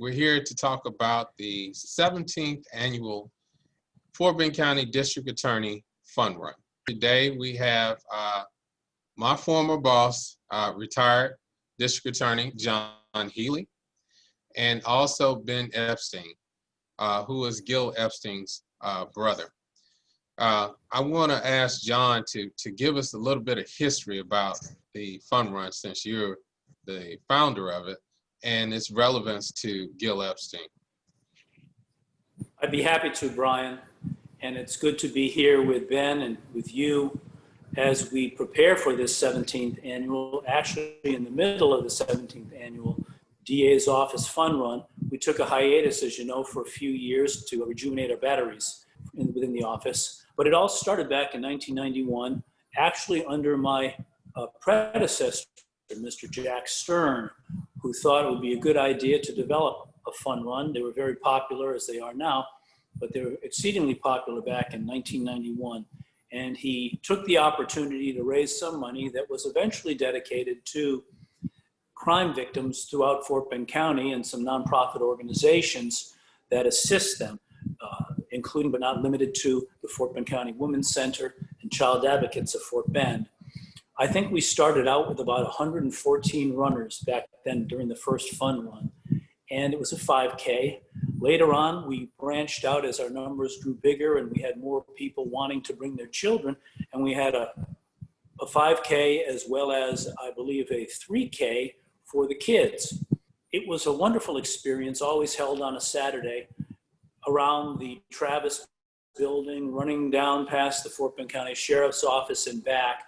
We're here to talk about the 17th annual Fort Bend County District Attorney Fun Run. Today we have my former boss, retired District Attorney John Healey, and also Ben Epstein, who is Gil Epstein's brother. I want to ask John to give us a little bit of history about the Fun Run, since you're the founder of it, and its relevance to Gil Epstein. I'd be happy to, Brian, and it's good to be here with Ben and with you as we prepare for this 17th annual, actually in the middle of the 17th annual DA's Office Fun Run. We took a hiatus, as you know, for a few years to rejuvenate our batteries within the office. But it all started back in 1991, actually under my predecessor, Mr. Jack Stern, who thought it would be a good idea to develop a fun run. They were very popular, as they are now, but they were exceedingly popular back in 1991. And he took the opportunity to raise some money that was eventually dedicated to crime victims throughout Fort Bend County and some nonprofit organizations that assist them, including but not limited to the Fort Bend County Women's Center and Child Advocates of Fort Bend. I think we started out with about 114 runners back then during the first Fun Run, and it was a 5K. Later on, we branched out as our numbers grew bigger and we had more people wanting to bring their children, and we had a 5K as well as, I believe, a 3K for the kids. It was a wonderful experience, always held on a Saturday around the Travis building, running down past the Fort Bend County Sheriff's Office and back.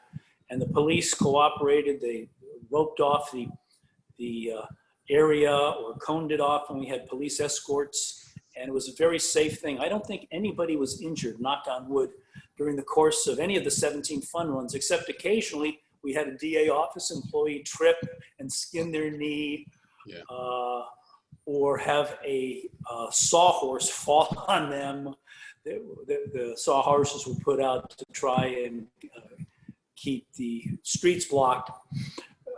And the police cooperated. They roped off the area or coned it off, and we had police escorts, and it was a very safe thing. I don't think anybody was injured, knock on wood, during the course of any of the 17 Fun Runs, except occasionally we had a DA office employee trip and skin their knee, or have a sawhorse fall on them. The sawhorses were put out to try and keep the streets blocked.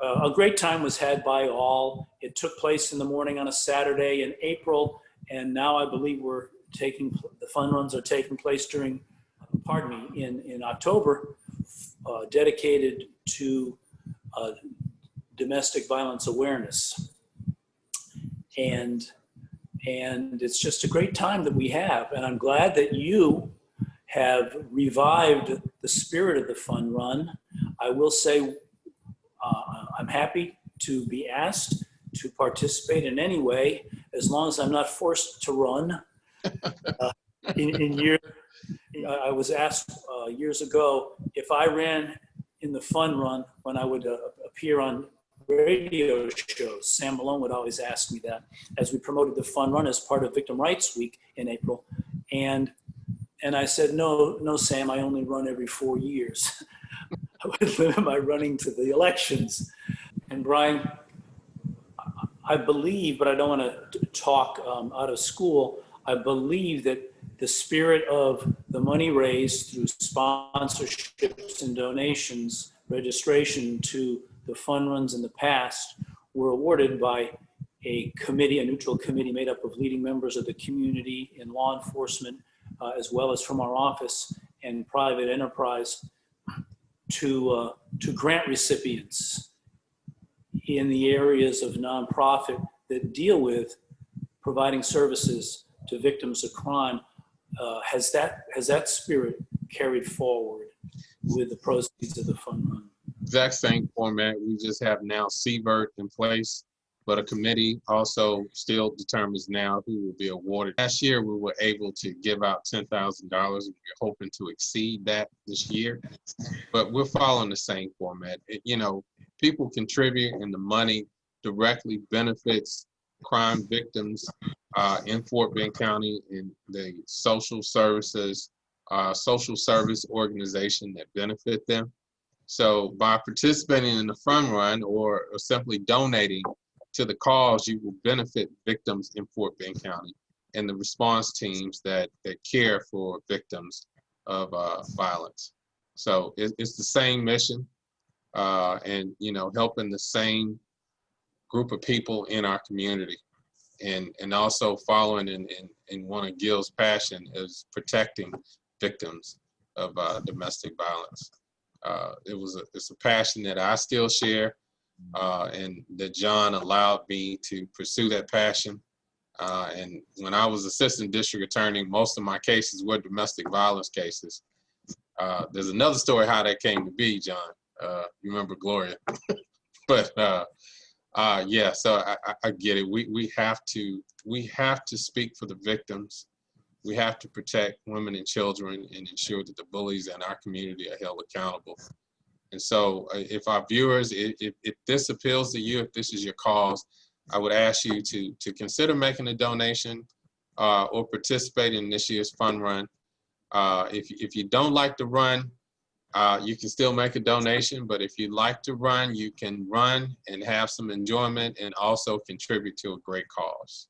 A great time was had by all. It took place in the morning on a Saturday in April, and now I believe the Fun Runs are taking place during, in October, dedicated to domestic violence awareness. And it's just a great time that we have, and I'm glad that you have revived the spirit of the Fun Run. I will say I'm happy to be asked to participate in any way, as long as I'm not forced to run. I was asked years ago if I ran in the Fun Run when I would appear on radio shows. Sam Malone would always ask me that as we promoted the Fun Run as part of Victim Rights Week in April. And I said, no, Sam, I only run every 4 years. I would limit my running to the elections. And Brian, I believe, but I don't want to talk out of school, I believe that the spirit of the money raised through sponsorships and donations, registration to the Fun Runs in the past, were awarded by a committee, a neutral committee made up of leading members of the community and law enforcement, as well as from our office and private enterprise, to grant recipients in the areas of nonprofit that deal with providing services to victims of crime. Has that spirit carried forward with the proceeds of the Fun Run? Exact same format. We just have now CVERT in place, but a committee also still determines now who will be awarded. Last year, we were able to give out $10,000. We're hoping to exceed that this year, but we're following the same format. People contribute, and the money directly benefits crime victims in Fort Bend County and the social service organization that benefit them. So by participating in the Fun Run or simply donating to the cause, you will benefit victims in Fort Bend County and the response teams that care for victims of violence. So it's the same mission, and helping the same group of people in our community. and also following in one of Gil's passion is protecting victims of domestic violence. It's a passion that I still share, and that John allowed me to pursue that passion. And when I was assistant district attorney, most of my cases were domestic violence cases. There's another story how that came to be, John. You remember Gloria? But yeah, so I get it. We have to speak for the victims. We have to protect women and children and ensure that the bullies in our community are held accountable. And so if our viewers, if this appeals to you, if this is your cause, I would ask you to consider making a donation or participate in this year's Fun Run. If you don't like to run, you can still make a donation, but if you like to run, you can run and have some enjoyment and also contribute to a great cause.